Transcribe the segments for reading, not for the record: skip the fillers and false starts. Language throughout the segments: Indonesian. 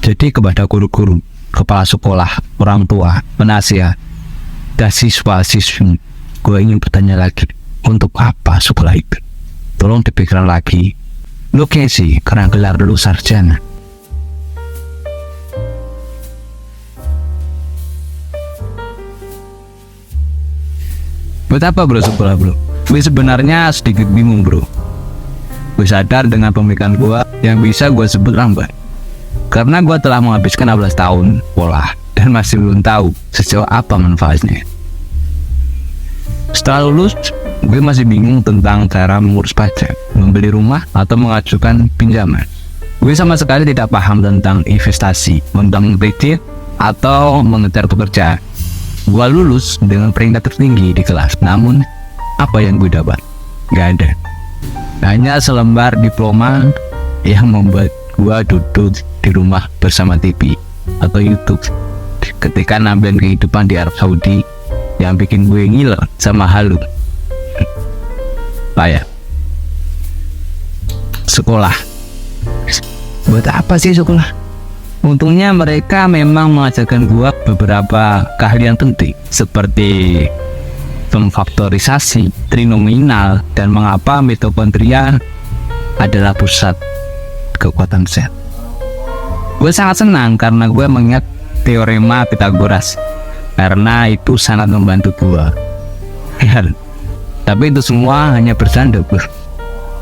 Jadi kepada guru-guru, kepala sekolah, orang tua, penasihat, dan siswa-siswi, gue ingin bertanya lagi, untuk apa sekolah itu? Tolong dipikirkan lagi. Lu kayaknya karena gelar lu sarjana. Buat apa bro sekolah bro? Gue sebenarnya sedikit bingung bro. Gue sadar dengan pemikiran gue yang bisa gue sebut lambat. Karena gue telah menghabiskan 16 tahun sekolah dan masih belum tahu sejauh apa manfaatnya. Setelah lulus, gue masih bingung tentang cara mengurus pajak, membeli rumah, atau mengajukan pinjaman. Gue sama sekali tidak paham tentang investasi, tentang kredit, atau mengejar pekerjaan. Gue lulus dengan peringkat tertinggi di kelas, namun apa yang gue dapat? Gak ada. Hanya selembar diploma yang membuat gue duduk di rumah bersama TV atau YouTube ketika nambahin kehidupan di Arab Saudi yang bikin gue ngiler sama halu. Payah. Sekolah. Buat apa sih sekolah? Untungnya mereka memang mengajarkan gua beberapa keahlian penting seperti pemfaktorisasi, trinominal, dan mengapa mitokondria adalah pusat kekuatan zat. Gue sangat senang karena gue mengingat teorema Pythagoras karena itu sangat membantu gue. Tapi itu semua hanya bersanda bro.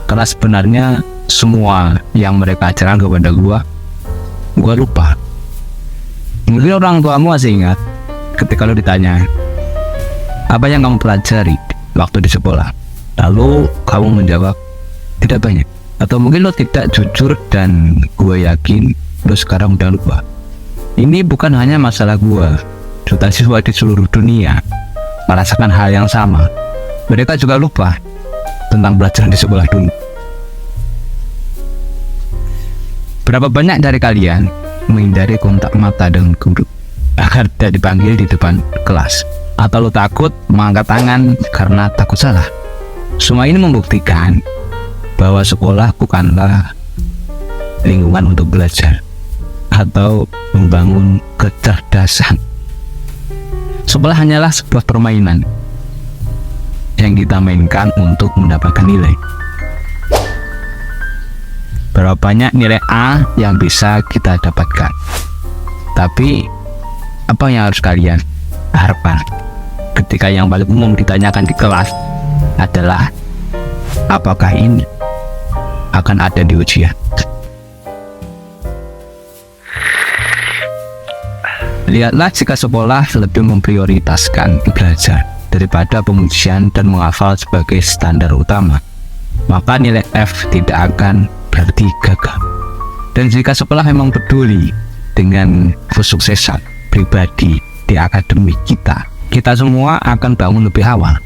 Karena sebenarnya semua yang mereka ajarkan kepada gue lupa. Mungkin orang tuamu masih ingat ketika lo ditanya apa yang kamu pelajari waktu di sekolah, lalu kamu menjawab tidak banyak, atau mungkin lo tidak jujur dan gue yakin lo sekarang udah lupa. Ini bukan hanya masalah gue, juta siswa di seluruh dunia merasakan hal yang sama. Mereka juga lupa tentang pelajaran di sekolah dulu. Berapa banyak dari kalian menghindari kontak mata dengan guru agar tidak dipanggil di depan kelas? Atau lo takut mengangkat tangan karena takut salah? Semua ini membuktikan bahwa sekolah bukanlah lingkungan untuk belajar atau membangun kecerdasan. Sekolah hanyalah sebuah permainan yang kita mainkan untuk mendapatkan nilai. Berapa banyak nilai A yang bisa kita dapatkan? Tapi apa yang harus kalian harapkan ketika yang paling umum ditanyakan di kelas adalah apakah ini akan ada di ujian? Lihatlah jika sekolah lebih memprioritaskan belajar daripada pengujian dan menghafal sebagai standar utama, maka nilai F tidak akan berarti gagal. Dan jika sekolah memang peduli dengan kesuksesan pribadi di akademik kita semua akan bangun lebih awal,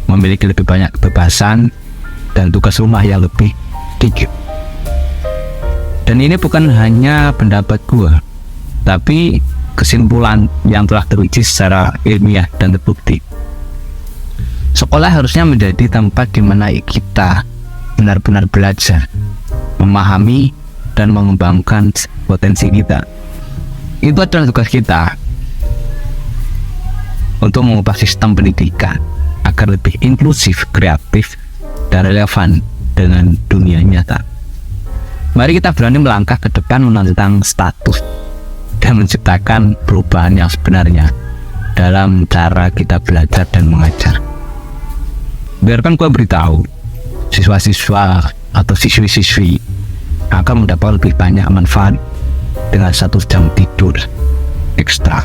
memiliki lebih banyak kebebasan dan tugas rumah yang lebih sedikit. Dan ini bukan hanya pendapat gua, tapi kesimpulan yang telah teruji secara ilmiah dan terbukti. Sekolah harusnya menjadi tempat di mana kita benar-benar belajar, memahami, dan mengembangkan potensi kita. Itu adalah tugas kita untuk mengubah sistem pendidikan agar lebih inklusif, kreatif, dan relevan dengan dunia nyata. Mari kita berani melangkah ke depan menantang status dan menciptakan perubahan yang sebenarnya dalam cara kita belajar dan mengajar. Biarkan gue beritahu, siswa-siswa atau siswi-siswi akan mendapat lebih banyak manfaat dengan 1 jam tidur ekstra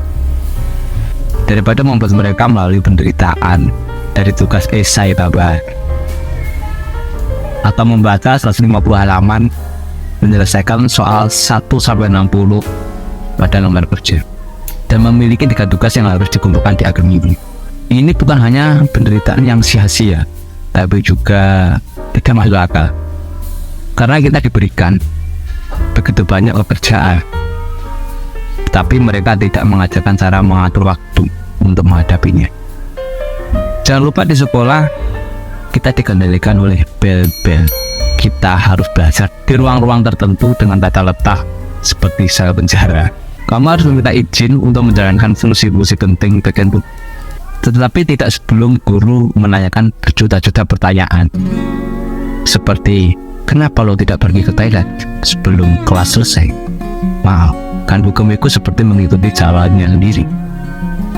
daripada membuat mereka melalui penderitaan dari tugas esai tambahan atau membaca 150 halaman menyelesaikan soal 1-60 pada lembar kerja dan memiliki 3 tugas yang harus dikumpulkan di akhir minggu. Ini bukan hanya penderitaan yang sia-sia, tapi juga tidak masuk akal. Karena kita diberikan begitu banyak pekerjaan, tapi mereka tidak mengajarkan cara mengatur waktu untuk menghadapinya. Jangan lupa di sekolah kita dikendalikan oleh bel-bel. Kita harus belajar di ruang-ruang tertentu dengan tata letak seperti sel penjara. Kamu harus meminta izin untuk menjalankan fungsi-fungsi penting bagian tubuh. Tetapi tidak sebelum guru menanyakan berjuta-juta pertanyaan. Seperti, kenapa lo tidak pergi ke toilet sebelum kelas selesai? Maaf, kan hukumku seperti mengikuti jalannya sendiri.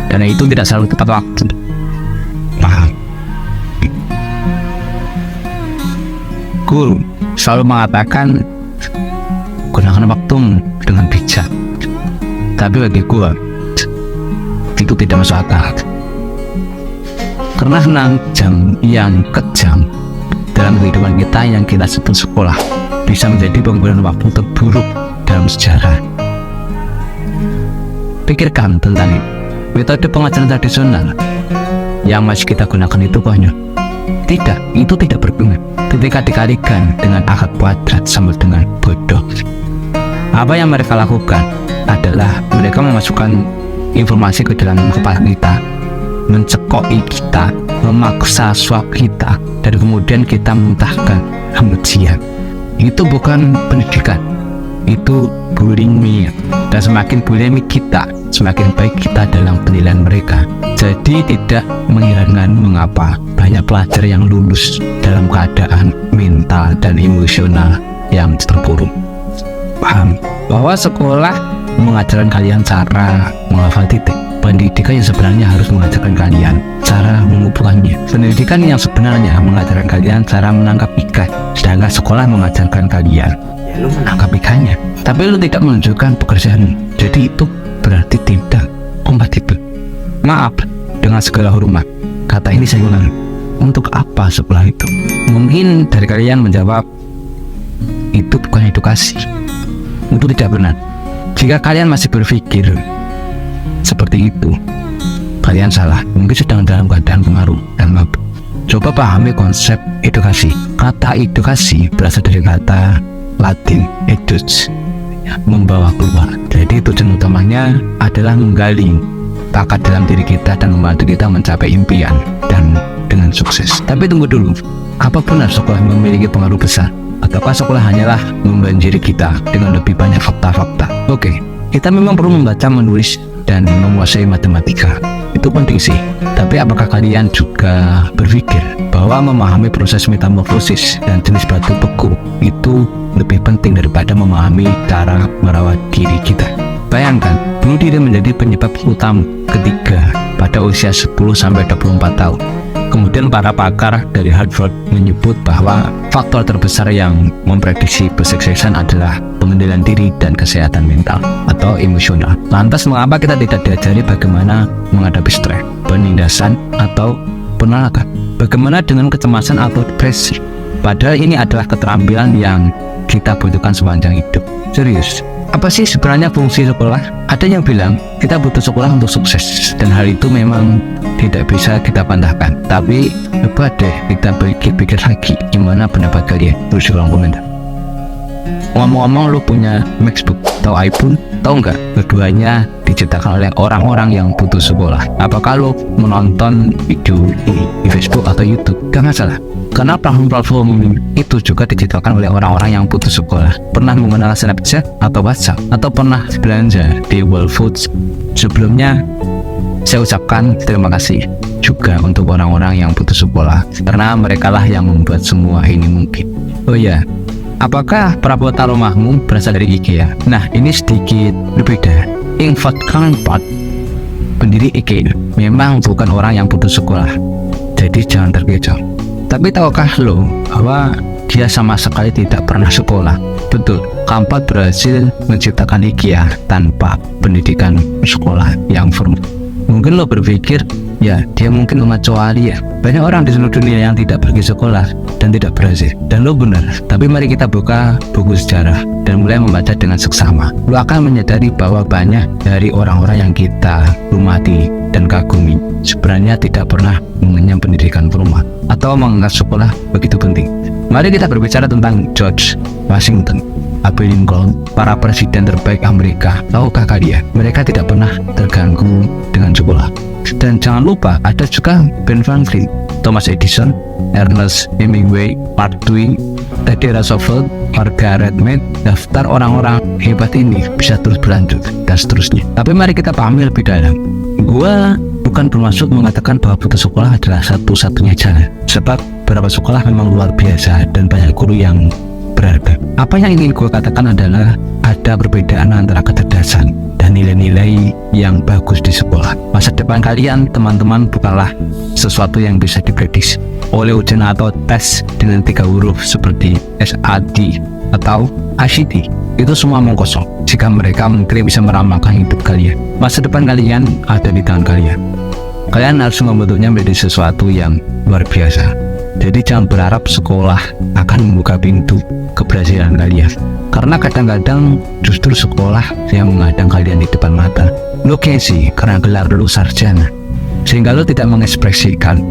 Dan itu tidak selalu tepat waktu. Paham? Guru selalu mengatakan gunakan waktumu dengan bijak. Tapi bagi gua itu tidak masuk akal. Karena 6 jam yang kejam dalam kehidupan kita yang kita sebut sekolah bisa menjadi penggunaan waktu terburuk dalam sejarah. Pikirkan tentang itu. Metode pengajaran tradisional yang masih kita gunakan itu konyol. Tidak, itu tidak berguna ketika dikalikan dengan akar kuadrat sama dengan bodoh. Apa yang mereka lakukan adalah mereka memasukkan informasi ke dalam kepala kita, mencekoi kita, memaksa suap kita, dan kemudian kita muntahkan kebencian. Itu bukan pendidikan, itu bullying. Dan semakin bullying kita, semakin baik kita dalam penilaian mereka. Jadi tidak mengherankan mengapa banyak pelajar yang lulus dalam keadaan mental dan emosional yang terpuruk. Paham bahwa sekolah mengajarkan kalian cara menghafal titik. Pendidikan yang sebenarnya harus mengajarkan kalian cara mengumpulkannya. Pendidikan yang sebenarnya mengajarkan kalian cara menangkap ikan, sedangkan sekolah mengajarkan kalian lu menangkap ikannya, tapi lu tidak menunjukkan pekerjaan. Jadi itu berarti tidak kompatibel. Maaf, dengan segala hormat, kata ini saya ulang. Untuk apa sekolah itu? Mungkin dari kalian menjawab, itu bukan edukasi. Itu tidak benar. Jika kalian masih berpikir seperti itu, kalian salah. Mungkin sedang dalam keadaan pengaruh dan mabuk. Coba pahami konsep edukasi. Kata edukasi berasal dari kata Latin edus, membawa keluar. Jadi tujuan utamanya adalah menggali bakat dalam diri kita dan membantu kita mencapai impian dan dengan sukses. Tapi tunggu dulu, apa benar sekolah memiliki pengaruh besar? Ataukah sekolah hanyalah membanjiri kita dengan lebih banyak fakta-fakta? Oke, kita memang perlu membaca, menulis, dan menguasai matematika. Itu penting sih. Tapi apakah kalian juga berpikir bahwa memahami proses metamorfosis dan jenis batu beku itu lebih penting daripada memahami cara merawat diri kita? Bayangkan, bunuh diri menjadi penyebab utama ketiga pada usia 10-24 tahun. Kemudian para pakar dari Harvard menyebut bahwa faktor terbesar yang memprediksi kesuksesan adalah pengendalian diri dan kesehatan mental atau emosional. Lantas mengapa kita tidak diajari bagaimana menghadapi stres, penindasan, atau penolakan? Bagaimana dengan kecemasan atau depresi? Padahal ini adalah keterampilan yang kita butuhkan sepanjang hidup. Serius, apa sih sebenarnya fungsi sekolah? Ada yang bilang kita butuh sekolah untuk sukses, dan hal itu memang tidak bisa kita pandahkan. Tapi coba deh kita pikir lagi, gimana pendapat kalian? Tulis di kolom komentar. Ngomong-ngomong, lu punya MacBook atau iPhone? Tahu nggak? Keduanya diciptakan oleh orang-orang yang butuh sekolah. Apakah lu menonton video ini di Facebook atau YouTube? Gak masalah, karena platform itu juga diciptakan oleh orang-orang yang butuh sekolah. Pernah mengenal Snapchat atau WhatsApp? Atau pernah belanja di Whole Foods? Sebelumnya saya ucapkan terima kasih juga untuk orang-orang yang butuh sekolah, karena merekalah yang membuat semua ini mungkin. Oh ya, apakah perabotan rumahmu berasal dari IKEA? Nah, ini sedikit berbeda. Ingvar Kamprad, pendiri IKEA, memang bukan orang yang butuh sekolah, jadi jangan terkecoh. Tapi tahukah lo bahwa dia sama sekali tidak pernah sekolah? Betul, Kamprad berhasil menciptakan IKEA tanpa pendidikan sekolah yang formal. Mungkin lo berpikir, ya dia mungkin mengecuali ya. Banyak orang di seluruh dunia yang tidak pergi sekolah dan tidak berhasil. Dan lo benar, tapi mari kita buka buku sejarah dan mulai membaca dengan seksama. Lo akan menyadari bahwa banyak dari orang-orang yang kita hormati dan kagumi sebenarnya tidak pernah mengenyam pendidikan formal atau menganggap sekolah begitu penting. Mari kita berbicara tentang George Washington, Abraham Lincoln, para presiden terbaik Amerika. Tahukah kalian, mereka tidak pernah terganggu dengan sekolah. Dan jangan lupa ada juga Ben Franklin, Thomas Edison, Ernest Hemingway, Mark Twain, Teddy Roosevelt, Margaret Mead. Daftar orang-orang hebat ini bisa terus berlanjut dan seterusnya. Tapi mari kita pahami lebih dalam. Gua bukan bermaksud mengatakan bahwa putus sekolah adalah satu-satunya jalan, sebab beberapa sekolah memang luar biasa dan banyak guru yang berharga. Apa yang ingin gue katakan adalah ada perbedaan antara kecerdasan dan nilai-nilai yang bagus di sekolah. Masa depan kalian, teman-teman, bukanlah sesuatu yang bisa diprediksi oleh ujian atau tes dengan 3 huruf seperti SAT atau ACT. Itu semua omong kosong jika mereka mengklaim bisa meramalkan hidup kalian. Masa depan kalian ada di tangan kalian. Kalian harus membentuknya menjadi sesuatu yang luar biasa. Jadi jangan berharap sekolah akan membuka pintu keberhasilan kalian, karena kadang-kadang justru sekolah yang menghadang kalian di depan mata. Lo gengsi karena gelar lo sarjana, sehingga lo tidak mengekspresikan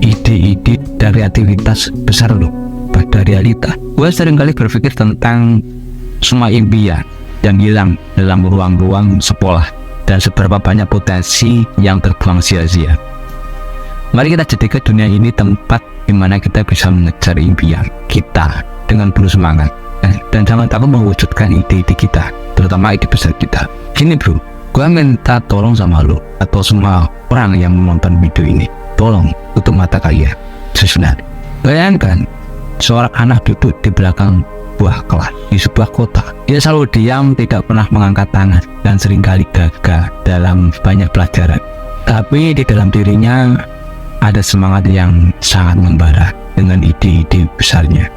ide-ide dan kreativitas besar lo pada realita. Gue seringkali berpikir tentang semua impian yang hilang dalam ruang-ruang sekolah dan seberapa banyak potensi yang terbuang sia-sia. Mari kita jadikan dunia ini tempat di mana kita bisa mengejar impian kita dengan penuh semangat, dan jangan takut mewujudkan ide-ide kita, terutama ide besar kita. Gini bro, gue minta tolong sama lo atau semua orang yang menonton video ini, tolong tutup mata kalian sejenak. Bayangkan seorang anak duduk di belakang buah kelas di sebuah kota. Dia selalu diam, tidak pernah mengangkat tangan, dan seringkali gagal dalam banyak pelajaran. Tapi di dalam dirinya ada semangat yang sangat membara dengan ide-ide besarnya.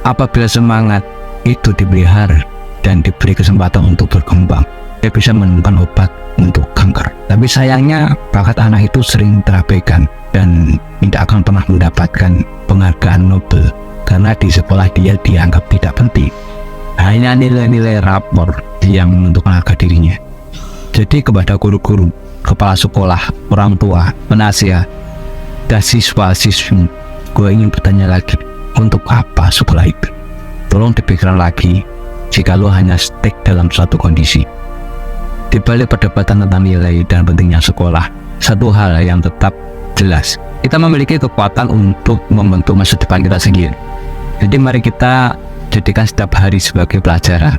Apabila semangat itu dipelihara dan diberi kesempatan untuk berkembang, dia bisa menemukan obat untuk kanker. Tapi sayangnya bakat anak itu sering terabaikan dan tidak akan pernah mendapatkan penghargaan Nobel karena di sekolah dia dianggap tidak penting. Hanya nilai-nilai rapor yang menentukan harga dirinya. Jadi kepada guru-guru, kepala sekolah, orang tua, penasihat, dan siswa-siswi, gue ingin bertanya lagi, untuk apa sekolah itu? Tolong dipikirkan lagi jika lo hanya stuck dalam suatu kondisi. Di balik perdebatan tentang nilai dan pentingnya sekolah, satu hal yang tetap jelas, kita memiliki kekuatan untuk membentuk masa depan kita sendiri. Jadi mari kita jadikan setiap hari sebagai pelajaran,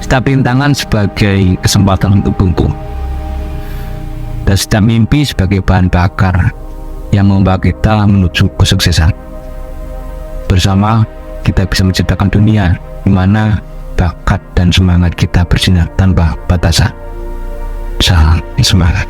setiap rintangan sebagai kesempatan untuk tumbuh, dan setiap mimpi sebagai bahan bakar yang membawa kita menuju kesuksesan. Bersama kita bisa menciptakan dunia di mana bakat dan semangat kita bersinar tanpa batasan. Salam semangat.